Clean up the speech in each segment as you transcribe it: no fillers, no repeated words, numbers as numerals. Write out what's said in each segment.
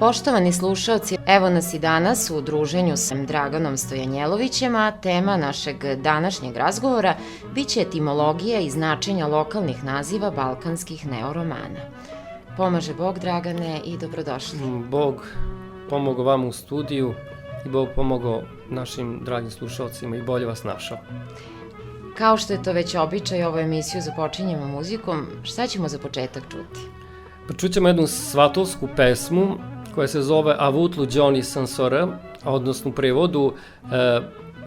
Poštovani slušaoci, evo nas i danas u druženju sa Draganom Stojanjelovićem, a tema našeg današnjeg razgovora biće etimologija i značenja lokalnih naziva balkanskih neoromana. Pomaže Bog, Dragane, i dobrodošli. Bog pomogao vam u studiju i Bog pomogao našim dragim slušalcima i bolje vas našao. Kao što je to već običaj, ovu emisiju započinjemo muzikom. Šta ćemo za početak čuti? Pa čućemo jednu svatolsku pesmu koja se zove Avutlu Đoni Sansora, odnosno u prevodu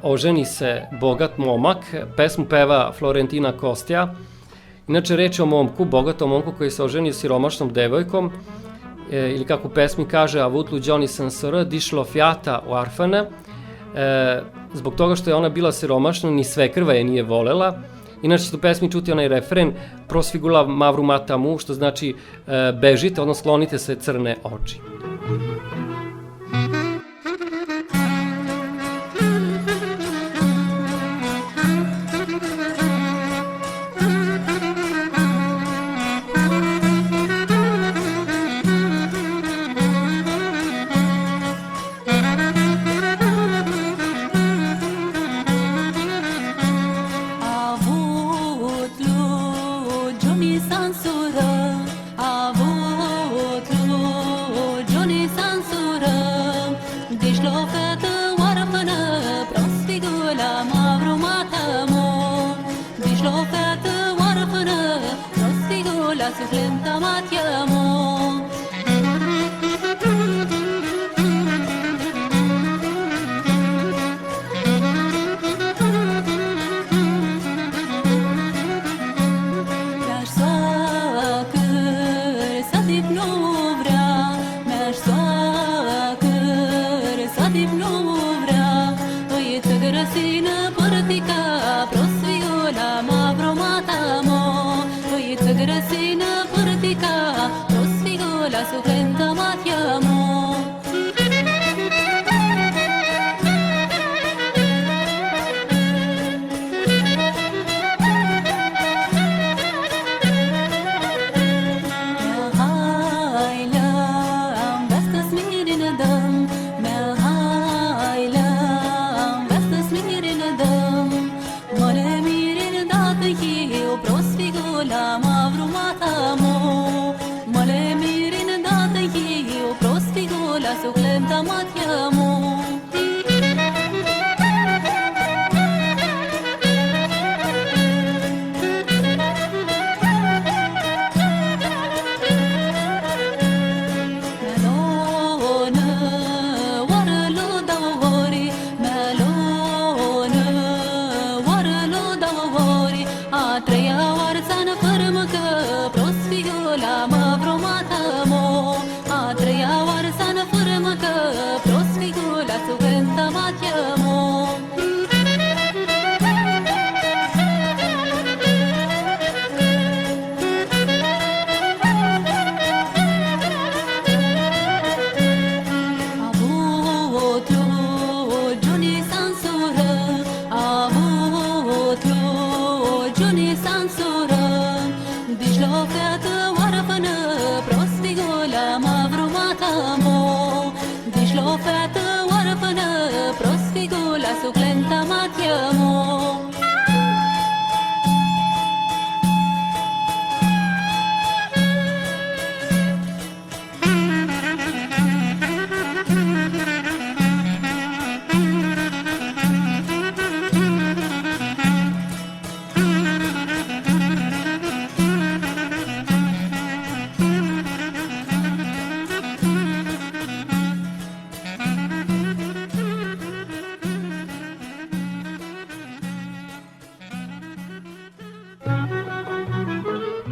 Oženi se bogat momak. Pesmu peva Florentina Kostja. Inače, reč je o momku, bogatom momku koji se oženio siromašnom devojkom, ili kako u pesmi kaže Avutlu Đoni Sansora, dišlo fjata u Arfana, zbog toga što je ona bila siromašna, ni sve krva je nije volela. Inače ćete u pesmi čuti onaj refren prosfigula mavru matamu, što znači bežite, odnosno sklonite se crne oči.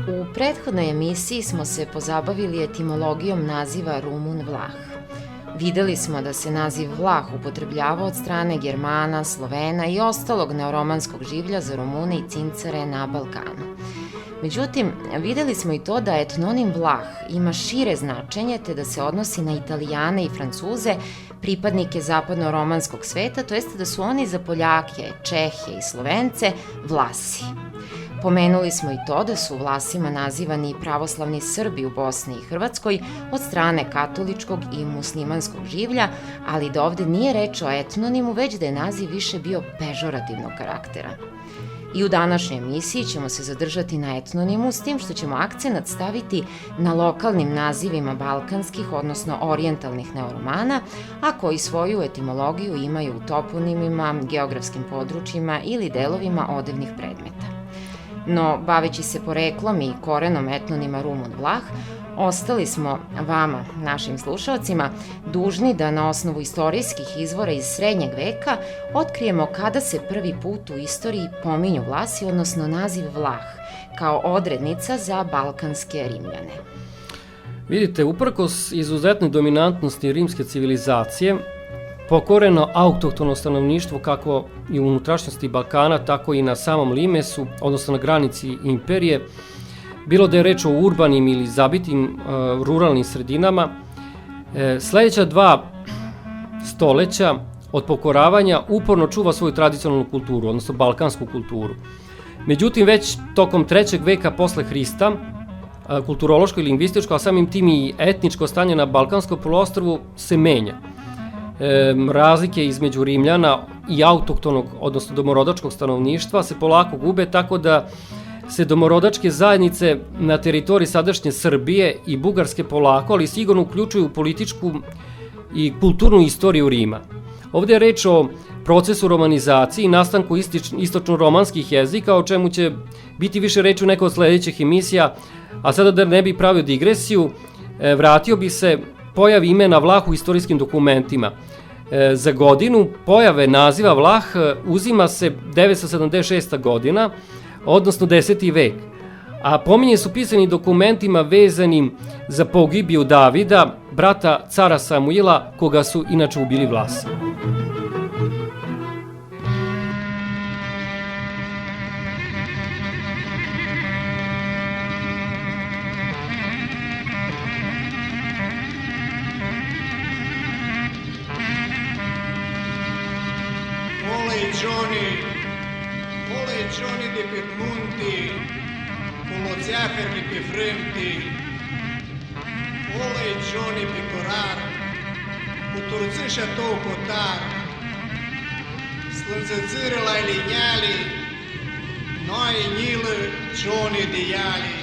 U prethodnoj emisiji smo se pozabavili etimologijom naziva Rumun Vlah. Videli smo da se naziv Vlah upotrebljava od strane Germana, Slovena i ostalog neoromanskog življa za Rumune i Cincare na Balkanu. Međutim, videli smo i to da etnonim Vlah ima šire značenje te da se odnosi na Italijane i Francuze, pripadnike zapadno-romanskog sveta, to jeste da su oni za Poljake, Čehe i Slovence Vlasi. Pomenuli smo i to da su Vlasima nazivani i pravoslavni Srbi u Bosni i Hrvatskoj od strane katoličkog i muslimanskog življa, ali da ovde nije reč o etnonimu, već da je naziv više bio pežorativnog karaktera. I u današnjoj emisiji ćemo se zadržati na etnonimu, s tim što ćemo akcenat staviti na lokalnim nazivima balkanskih, odnosno orijentalnih neoromana, a koji svoju etimologiju imaju u toponimima, geografskim područjima ili delovima odevnih predmeta. No, baveći se poreklom i korenom etnonima Rumun-Vlah, ostali smo vama, našim slušalcima, dužni da na osnovu istorijskih izvora iz srednjeg veka otkrijemo kada se prvi put u istoriji pominju Vlasi, odnosno naziv Vlah, kao odrednica za balkanske Rimljane. Vidite, uprkos izuzetnoj dominantnosti rimske civilizacije, pokoreno autohtono stanovništvo kako i u unutrašnjosti Balkana, tako i na samom Limesu, odnosno na granici imperije, bilo da je reč o urbanim ili zabitim ruralnim sredinama, sledeća 2 stoleća od pokoravanja uporno čuva svoju tradicionalnu kulturu, odnosno balkansku kulturu. Međutim, već tokom 3. veka posle Hrista, kulturološko i lingvističko, a samim tim i etničko stanje na Balkanskom poluostrvu se menja. Razlike između Rimljana i autohtonog, odnosno domorodačkog stanovništva se polako gube, tako da se domorodačke zajednice na teritoriji sadašnje Srbije i Bugarske polako, ali sigurno uključuju u političku i kulturnu istoriju Rima. Ovde je reč o procesu romanizacije i nastanku istočno-romanskih jezika, o čemu će biti više reči u nekoj od sledećih emisija, a sada da ne bi pravio digresiju, vratio bi se pojavi imena Vlah u istorijskim dokumentima. Za godinu pojave naziva Vlah uzima se 976. godina, odnosno 10. vek, a pominje su pisani dokumentima vezanim za pogibiju Davida, brata cara Samuila, koga su inače ubili Vlasi. Giorni di Piemonti, con lo Ziaferli più fremti, ole giorni picorar, uturziša to kotar, slunzecirila ili njali, noi njile giorni dijali.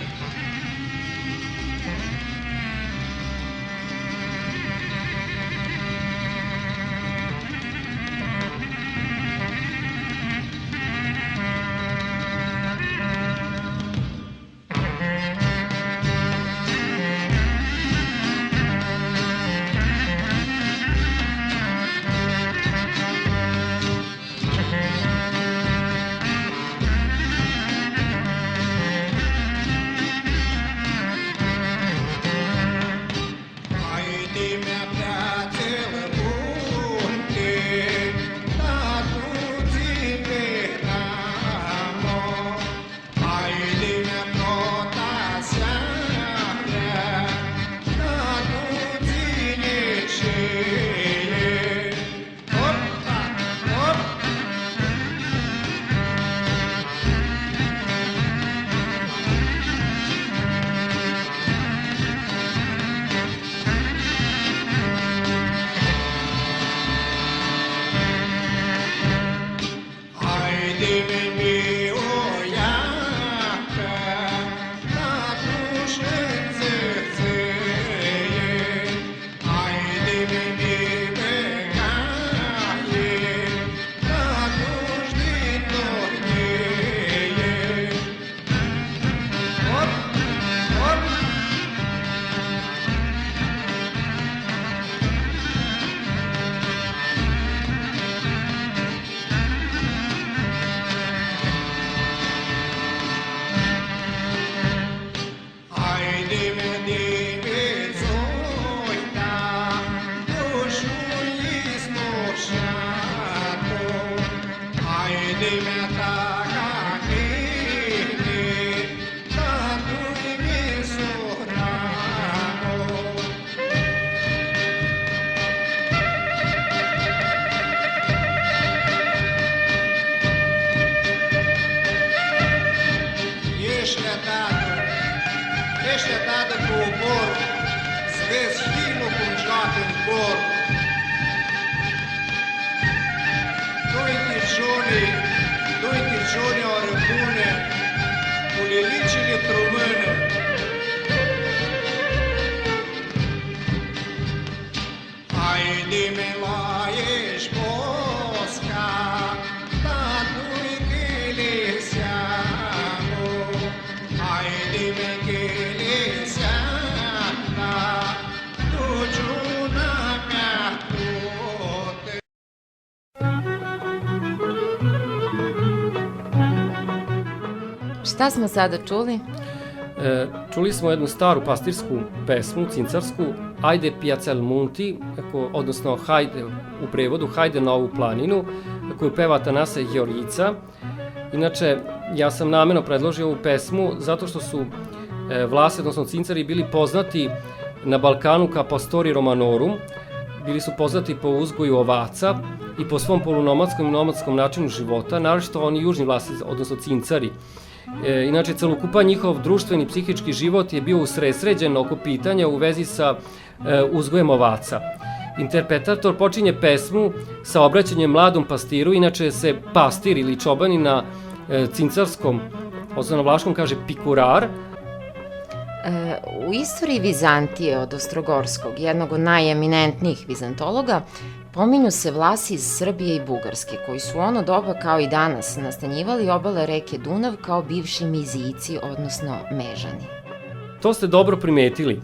zbor. Doi tircioni o răbune, cu lilicile trumâne. Haide-me la ești posca, tatui che le siamo. Haide-me che le siamo, tu giuna mea tutte. Šta smo sada čuli? Čuli smo jednu staru pastirsku pesmu, cincarsku, Ajde Piacel Munti, odnosno Hajde, u prevodu Hajde na ovu planinu, koju peva Tanase Georgica. Inače, ja sam namerno predložio ovu pesmu zato što su Vlasi, odnosno cincari, bili poznati na Balkanu kao pastori Romanorum, bili su poznati po uzgoju ovaca i po svom polunomadskom i nomadskom načinu života, naročito oni južni Vlasi, odnosno cincari. Inače, celokupan njihov društveni psihički život je bio usredsređen oko pitanja u vezi sa uzgojem ovaca. Interpretator počinje pesmu sa obraćanjem mladom pastiru, inače se pastir ili čobani na cincarskom, odnosno na vlaškom kaže pikurar. U istoriji Vizantije od Ostrogorskog, jednog od najeminentnijih vizantologa, pominju se Vlasi iz Srbije i Bugarske, koji su ono doba kao i danas nastanjivali obale reke Dunav kao bivši Mizijci, odnosno Mežani. To ste dobro primetili.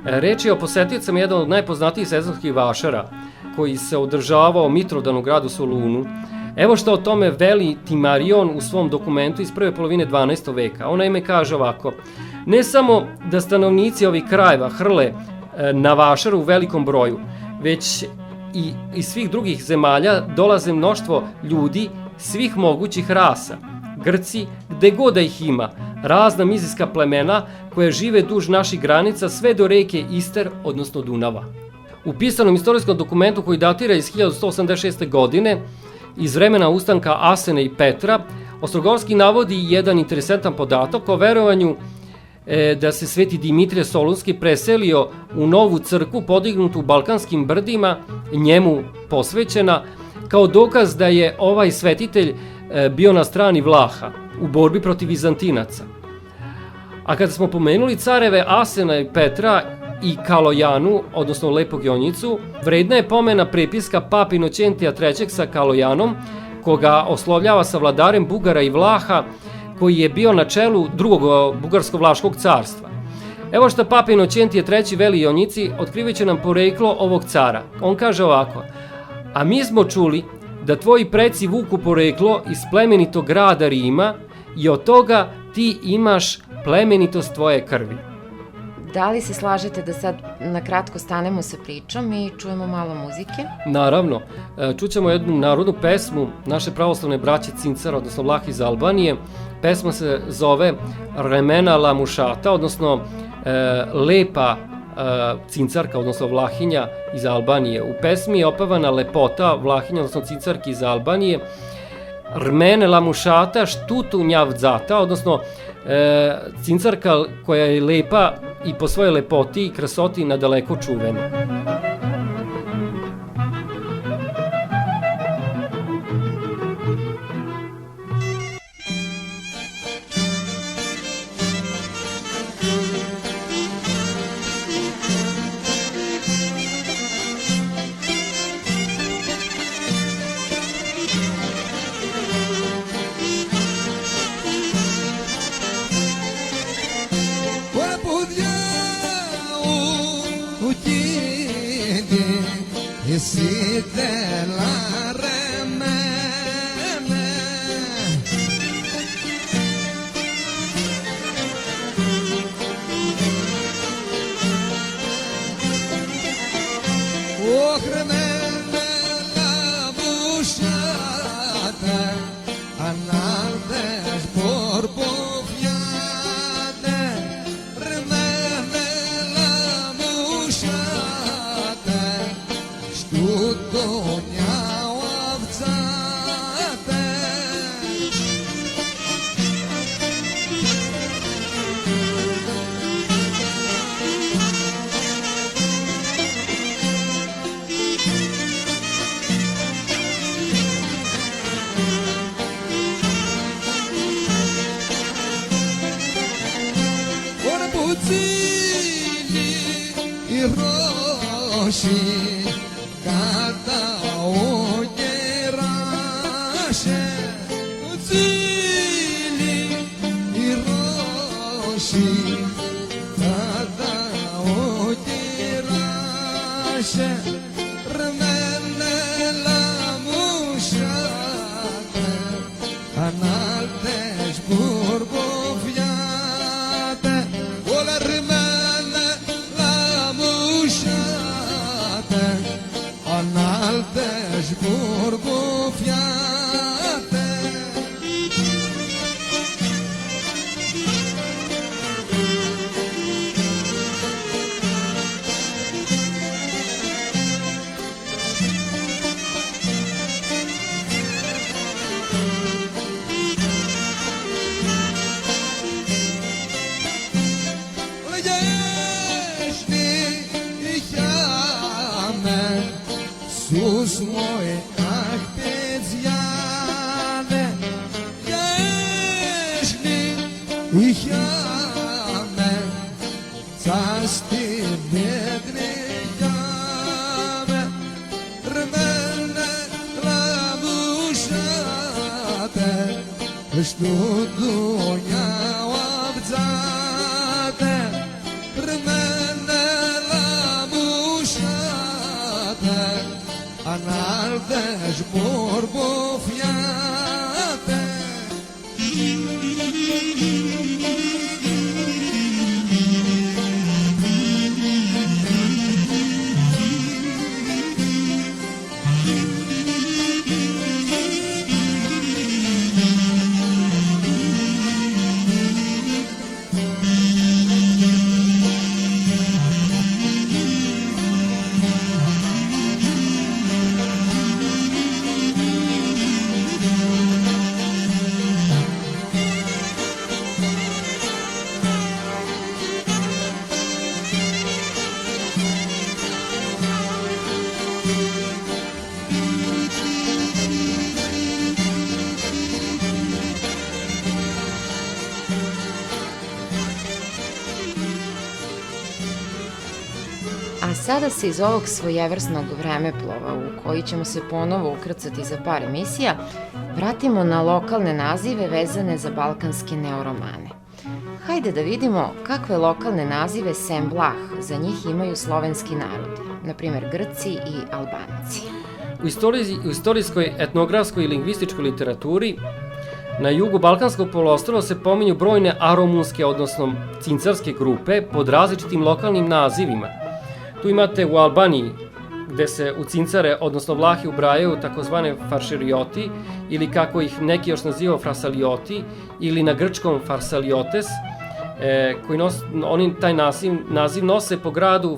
Reč je o posetiocama jedan od najpoznatijih sezonskih vašara, koji se održavao Mitrovdan u gradu Solunu. Evo što o tome veli Timarion u svom dokumentu iz prve polovine 12. veka. On naime kaže ovako: ne samo da stanovnici ovih krajeva hrle na vašaru u velikom broju, već i iz svih drugih zemalja dolaze mnoštvo ljudi svih mogućih rasa. Grci, gde god da ih ima, razna mizijska plemena koje žive duž naših granica sve do reke Ister, odnosno Dunava. U pisanom istorijskom dokumentu koji datira iz 1186. godine, iz vremena ustanka Asene i Petra, Ostrogorski navodi jedan interesantan podatak o verovanju da se sveti Dimitrije Solunski preselio u novu crkvu podignutu u Balkanskim brdima, njemu posvećena, kao dokaz da je ovaj svetitelj bio na strani Vlaha u borbi protiv Vizantinaca. A kada smo pomenuli careve Asena i Petra i Kalojanu, odnosno Lepog Jonjicu, vredna je pomena prepiska papi Inoćentija III sa Kalojanom, koga oslovljava sa vladarem Bugara i Vlaha, koji je bio na čelu drugog bugarsko-vlaškog carstva. Evo što papa Inoćentije III veli Jonjici, otkrivajući nam poreklo ovog cara. On kaže ovako: a mi smo čuli da tvoji preci vuku poreklo iz plemenitog grada Rima i od toga ti imaš plemenitost tvoje krvi. Da li se slažete da sad na kratko stanemo sa pričom i čujemo malo muzike? Naravno, čućemo jednu narodnu pesmu naše pravoslavne braće Cincara, odnosno Vlah iz Albanije. Pesma se zove Remena la Mušata, odnosno lepa cincarka, odnosno Vlahinja iz Albanije. U pesmi je opevana lepota Vlahinja, odnosno cincarki iz Albanije. Rmene la Mušata štutu njavdzata, odnosno cincarka koja je lepa i po svojoj lepoti i krasoti nadaleko čuvena. Si te la remene oh remene la busciata anardes por bofiate remene la busciata tutto njavcate η Ρώση κατά ο κερаше τσίλι η Ρώση κατά ο κερаше ρμένελα μου σάτε ανάλτες μπουρμποφιάτε όλα ρμένελα μου σάτε ανάλτες μπουρμποφιάτε Sus moje ach pezjane Ješli ih jame Casti bedne jame Rmene labušate Što dunja obzate Rmene labušate ανάλτες μπουρμποφιάτε Sada se iz ovog svojevrsnog vremeplova u koji ćemo se ponovo ukrcati za par emisija, vratimo na lokalne nazive vezane za balkanske neoromane. Hajde da vidimo kakve lokalne nazive sem Vlah za njih imaju slovenski narodi, na primer Grci i Albanci. U istorijskoj, etnografskoj i lingvističkoj literaturi na jugu Balkanskog poluostrva se pominju brojne aromunske, odnosno cincarske grupe pod različitim lokalnim nazivima. Tu imate u Albaniji, gde se u cincare, odnosno Vlahi ubrajaju takozvane faršerioti, ili kako ih neki još nazivaju frasalioti, ili na grčkom farsaliotes, koji oni taj naziv nose po gradu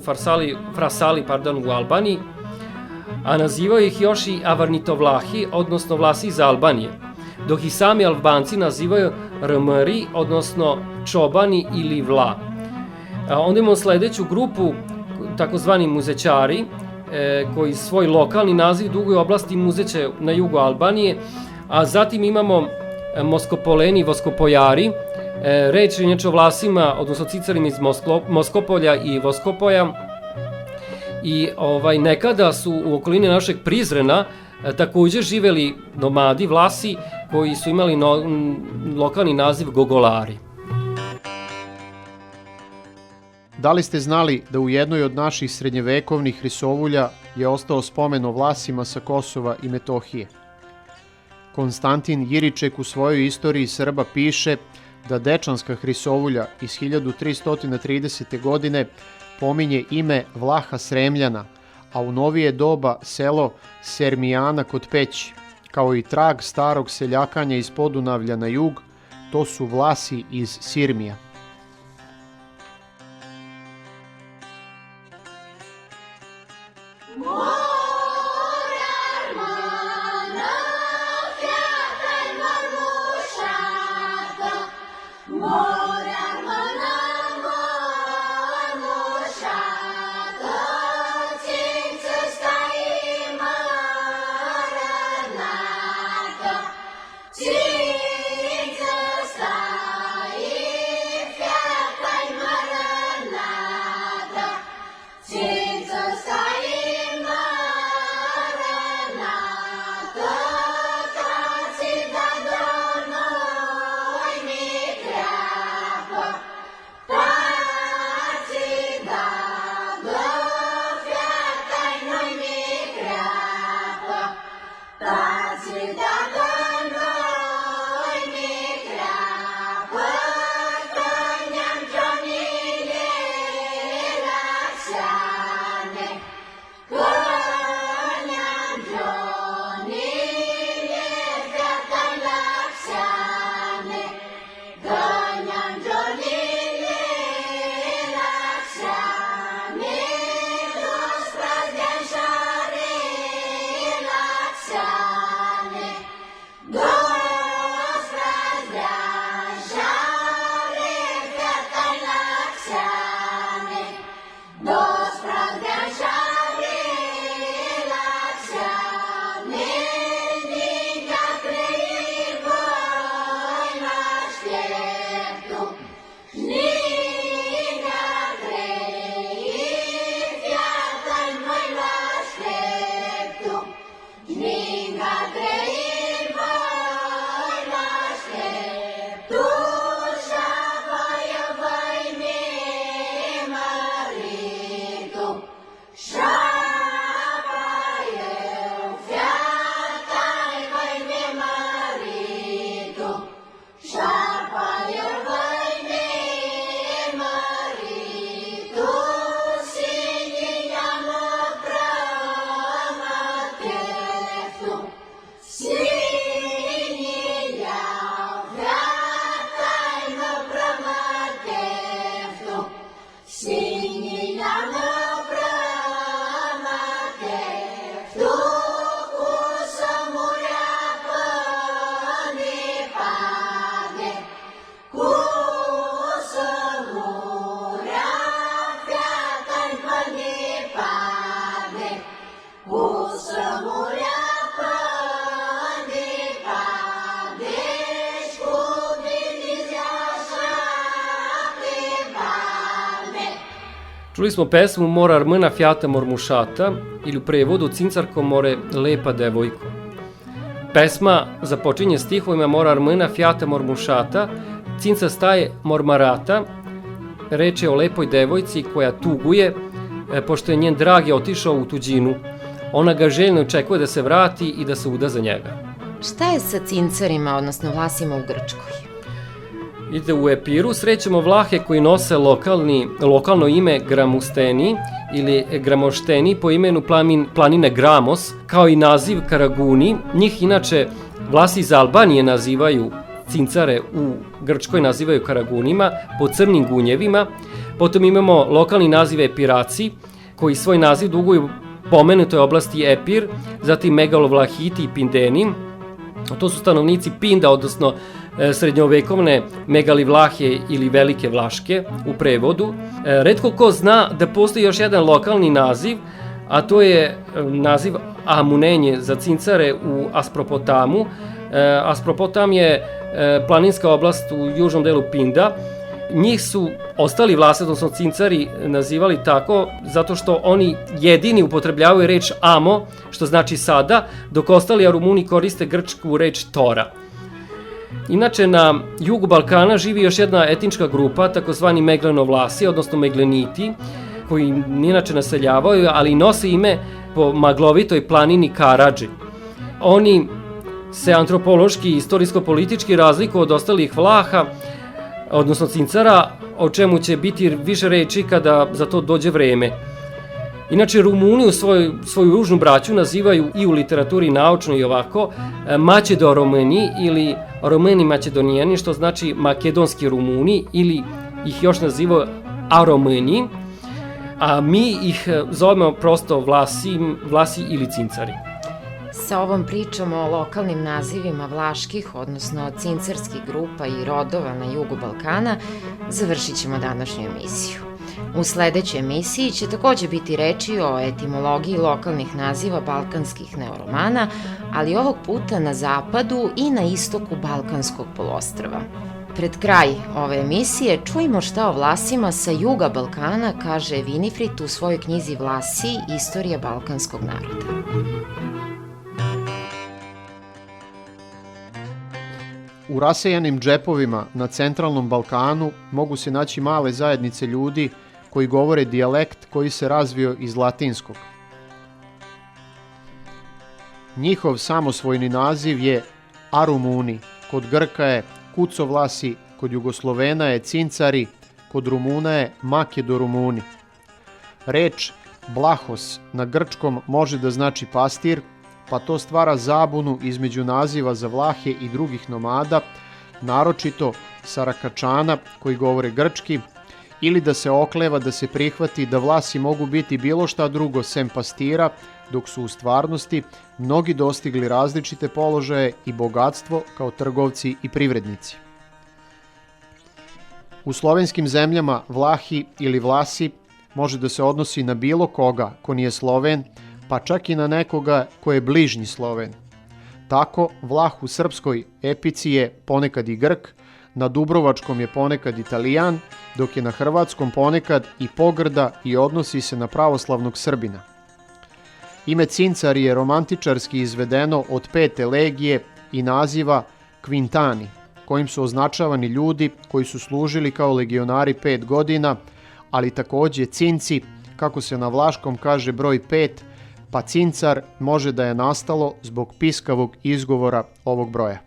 Frasali u Albaniji, a nazivaju ih još i Avarnitovlahi, odnosno Vlasi iz Albanije, dok i sami Albanci nazivaju Rmri, odnosno Čobani ili Vla. Onda imamo sledeću grupu, takozvani muzećari, koji svoj lokalni naziv duguju oblasti Muzeće na jugu Albanije, a zatim imamo Moskopoleni, Voskopojari, reč je inače o Vlasima, odnosno cicarima iz Moskopolja i Voskopoja, i nekada su u okolini našeg Prizrena takođe živeli nomadi Vlasi koji su imali lokalni naziv Gogolari. Da li ste znali da u jednoj od naših srednjevekovnih risovulja je ostao spomen o Vlasima sa Kosova i Metohije? Konstantin Jiriček u svojoj istoriji Srba piše da Dečanska hrisovulja iz 1330. godine pominje ime Vlaha Sremljana, a u novije doba selo Sermijana kod Peći, kao i trag starog seljakanja iz Podunavlja na jug, to su Vlasi iz Sirmija. Ci Čuli smo pesmu Morar mâna fiata mormušata ili u prevodu Cincarko more lepa devojko. Pesma započinje stihovima Morar mâna fiata mormušata, cinca staje mormarata. Reč je o lepoj devojci koja tuguje, pošto je njen dragi otišao u tuđinu. Ona ga željno očekuje da se vrati i da se uda za njega. Šta je sa cincarima, odnosno Vlasima u Grčkoj? Vidite, u Epiru srećemo Vlahe koji nose lokalno ime Gramusteni ili Gramošteni po imenu planine Gramos, kao i naziv Karaguni. Njih inače Vlasi iz Albanije nazivaju cincare, u Grčkoj nazivaju Karagunima, po crnim gunjevima. Potom imamo lokalni naziv Epiraci, koji svoj naziv duguju pomenutoj oblasti Epir, zatim Megalovlahiti i Pindeni. To su stanovnici Pinda, odnosno srednjovekovne Megalivlahije ili Velike Vlaške u prevodu. Retko ko zna da postoji još jedan lokalni naziv, a to je naziv Amunenje za cincare u Aspropotamu. Aspropotam je planinska oblast u južnom delu Pinda. Njih su ostali Vlasi, odnosno cincari, nazivali tako zato što oni jedini upotrebljavaju reč amo, što znači sada, dok ostali Rumuni koriste grčku reč tora. Inače, na jugu Balkana živi još jedna etnička grupa, takozvani Meglenovlasi, odnosno Megleniti, koji inače naseljavaju, ali nose ime po maglovitoj planini Karadži. Oni se antropološki i istorijsko-politički razlikuju od ostalih Vlaha, odnosno cincara, o čemu će biti više reči kada za to dođe vreme. Inače, Rumuni u svoju južnu braću nazivaju i u literaturi naučno i ovako Mačedoromeni ili Romeni Mačedonijani, što znači makedonski Rumuni, ili ih još nazivaju Aromeni, a mi ih zovemo prosto Vlasi ili cincari. Sa ovom pričom o lokalnim nazivima vlaških, odnosno cincarskih grupa i rodova na jugu Balkana, završit ćemo današnju emisiju. U sledećoj emisiji će takođe biti reči o etimologiji lokalnih naziva balkanskih neoromana, ali ovog puta na zapadu i na istoku Balkanskog poluostrva. Pred kraj ove emisije čujmo šta o Vlasima sa juga Balkana kaže Winifred u svojoj knjizi Vlasi, istorija balkanskog naroda. U rasejanim džepovima na centralnom Balkanu mogu se naći male zajednice ljudi koji govore dijalekt koji se razvio iz latinskog. Njihov samosvojni naziv je Arumuni, kod Grka je Kucovlasi, kod Jugoslovena je Cincari, kod Rumuna je Makedorumuni. Reč Blahos na grčkom može da znači pastir, pa to stvara zabunu između naziva za Vlahe i drugih nomada, naročito Sarakačana koji govore grčki, ili da se okleva da se prihvati da Vlasi mogu biti bilo šta drugo sem pastira, dok su u stvarnosti mnogi dostigli različite položaje i bogatstvo kao trgovci i privrednici. U slovenskim zemljama Vlahi ili Vlasi može da se odnosi na bilo koga ko nije Sloven, pa čak i na nekoga ko je bližnji Sloven. Tako, Vlah u srpskoj epici je ponekad i Grk, na dubrovačkom je ponekad Italijan, dok je na hrvatskom ponekad i pogrda i odnosi se na pravoslavnog Srbina. Ime Cincar je romantičarski izvedeno od 5. legije i naziva Kvintani, kojim su označavani ljudi koji su služili kao legionari 5 godina, ali takođe Cinci, kako se na vlaškom kaže broj 5, pa Cincar može da je nastalo zbog piskavog izgovora ovog broja.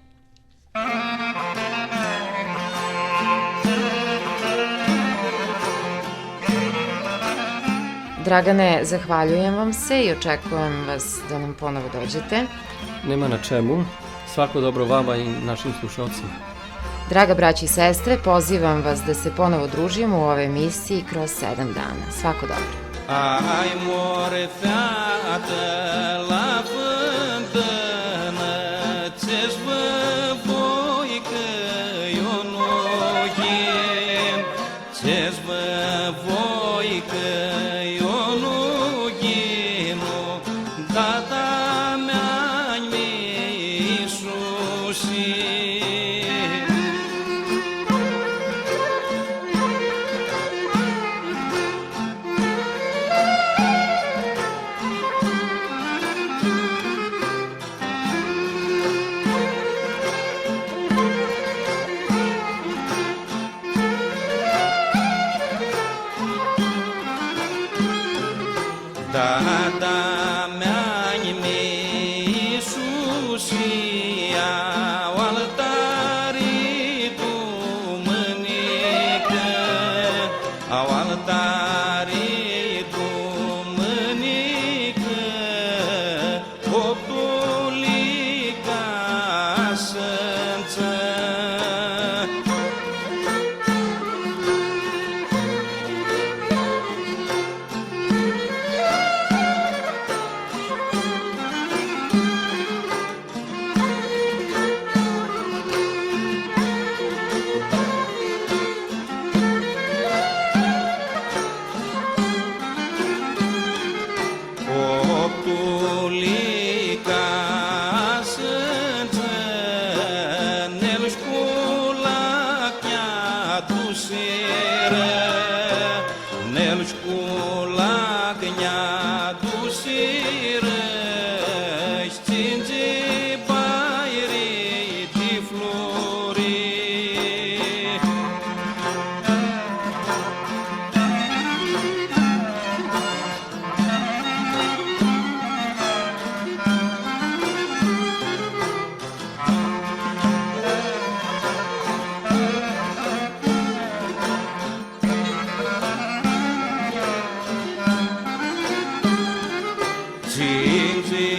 Dragane, zahvaljujem vam se i očekujem vas da nam ponovo dođete. Nema na čemu. Svako dobro vama i našim slušalcima. Draga braći i sestre, pozivam vas da se ponovo družimo u ovoj emisiji kroz 7 dana. Svako dobro. Ai more fată la fântână, ce-și vă voi că eu nu ghim, ce-și vă voi că eu nu ghim, tata mea-n mișușii. Tata mea mi Iisusia, o altarii tu mânică, au altarii tu mânică, optulica sânță. Optulica sânță, nel șcula chiar tu siră, nel șcula chiar tu siră, stinge bairii de flori. Cinge